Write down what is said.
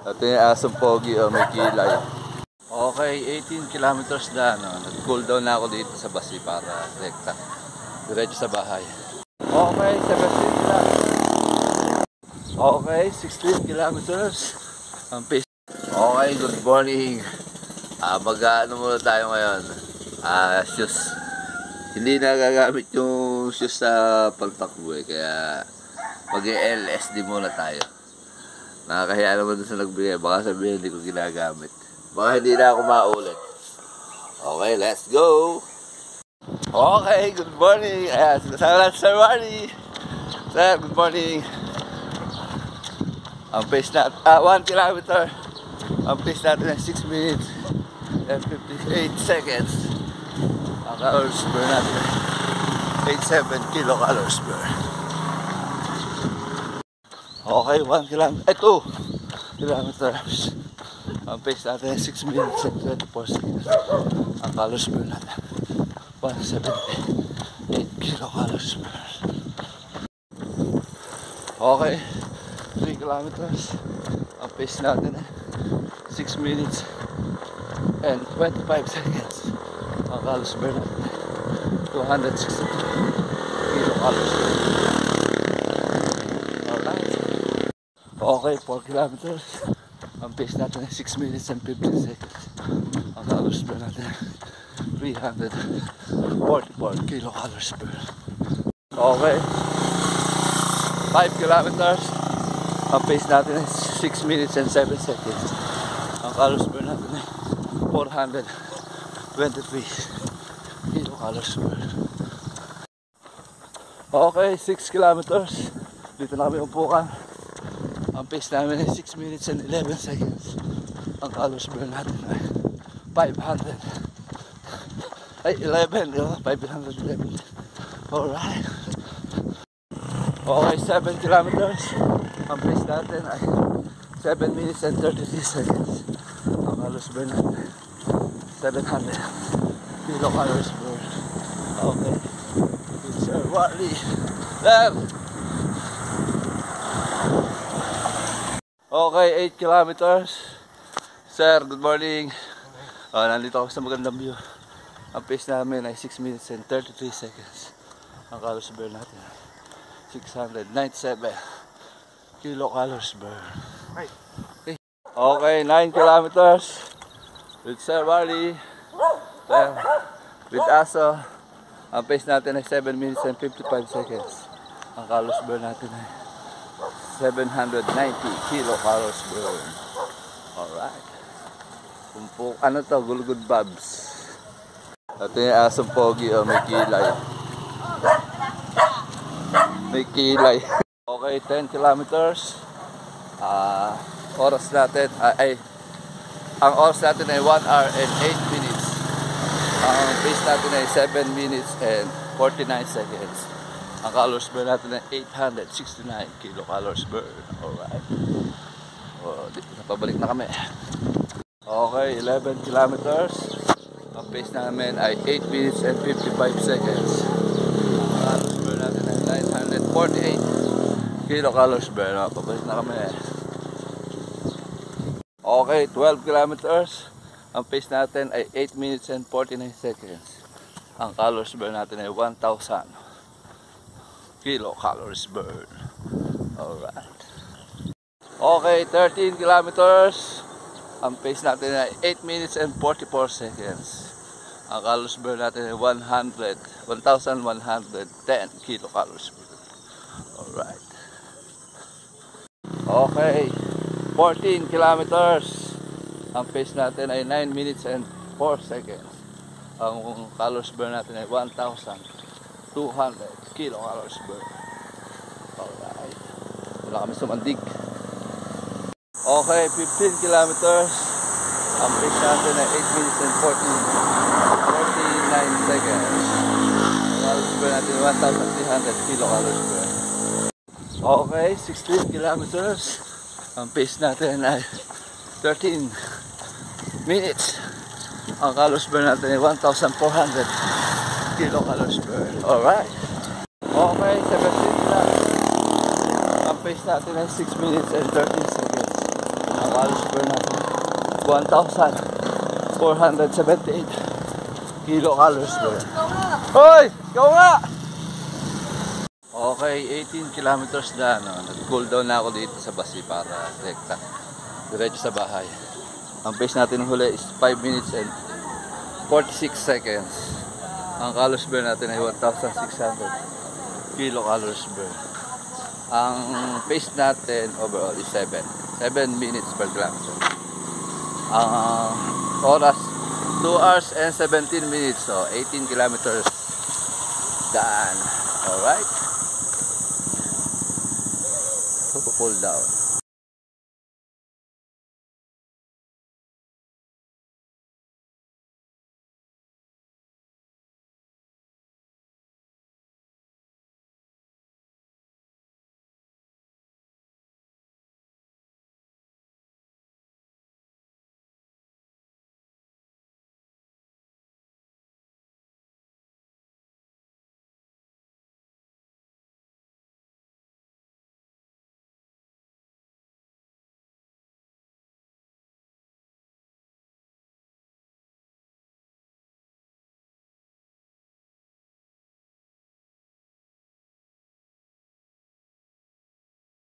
Ito yung asong pogi o may kilay. Okay, 18 kilometers na. Nag-cool down na ako dito sa basi para rekta. Diretso sa bahay. Okay, 17 na. Okay, 16 kilometers. Ang pace. Okay, good morning. Mag-ano muna tayo ngayon. Shoes. Hindi na gagamit yung shoes sa pagtakbo kaya mag-LSD muna tayo. Nakakahiya naman doon sa nagbigay. Baka sabihin hindi ko ginagamit. Baka hindi na ako maulit. Okay, let's go! Okay, good morning! Ayan, sinasama natin Sir Wally. Sir, good morning! Ang pace natin, 1 kilometer. Ang pace natin ay 6 minutes and 58 seconds. Ang calories burn natin 87 kilocalories burn. Okay, 1 kilometer, 2 kilometers. Ang pace natin ay 6 minutes and 24 seconds. Ang calories burn natin 178 kilocalories burn. Okay, 3 kilometers. Ang pace natin ay 6 minutes and 25 seconds. Ang calories burn natin ay 262 kilocalories burn. Okay, 4 kilometers. Ang pace natin ay 6 minutes and 15 seconds. Ang calories burn natin ay 344 kilocalories burn. Okay, 5 kilometers. Ang pace natin ay 6 minutes and 7 seconds. Ang calories burn natin ay 423 kilocalories burn. Okay, 6 kilometers. Dito na kami umpukan. Ang pace namin ay 6 minutes and 11 seconds. Ang calories burn natin ay 511. Alright. Okay, 7 kilometers. Ang pace natin ay 7 minutes and 33 seconds. Ang calories burn natin ay 700 kilocalories burn. Okay. It's Sir Wally. Left. Okay, 8 kilometers. Sir, good morning. Nandito ako sa magandang view. Ang pace namin ay 6 minutes and 33 seconds. Ang calories burn natin ay 697 kilocalories burn. Okay, 9 kilometers. With Sir Wally. With Aso. Ang pace natin ay 7 minutes and 55 seconds. Ang calories burn natin ay 790 kilocalories burn. Alright. Ano to? Gulugod Babs. Ito yung asong pogi o may kilay. May kilay. Okay, 10 kilometers. Oras natin ang oras natin ay 1 hour and 8 minutes. Ang pace natin ay 7 minutes and 49 seconds. Ang calories burn natin ay 869 kilocalories burn. Alright. Pabalik na kami. Okay, 11 kilometers. Ang pace namin ay 8 minutes and 55 seconds. Ang calories burn natin ay 948 kilocalories burn. Pabalik na kami. Okay, 12 kilometers. Ang pace natin ay 8 minutes and 49 seconds. Ang calories burn natin ay 1,000 kilocalories burn. Alright. Okay, 13 kilometers. Ang pace natin ay 8 minutes and 44 seconds. Ang calories burn natin ay 1,110 kilocalories burn. Alright. Okay, 14 kilometers. Ang pace natin ay 9 minutes and 4 seconds. Ang calories burn natin ay 1,200 kilocalories burn. Alright. Wala kami sumandig. Okay, 15 kilometers. Ang pace natin ay 8 minutes and 49 seconds. Ang calories burn natin ay 1,300 kilocalories burn. Okay, 16 kilometers. Ang pace natin ay 13 minutes. Ang calories burn natin ay 1,400 kilocalories burn. Alright. Okay, 17 na. Ang pace natin ay 6 minutes and 13 seconds. Ang calories burn natin. 1,478 kilocalories burn. Hoy! Ikaw nga! Okay, 18 kilometers na. Nag-cool down na ako dito sa Basi para direkta. Diretso sa bahay. Ang pace natin huli is 5 minutes and 46 seconds. Ang calories burn natin ay 1,600 kilocalories burn. Ang pace natin overall is 7 minutes per kilometer. Ang oras 2 hours and 17 minutes, so 18 kilometers done. Alright, pull down.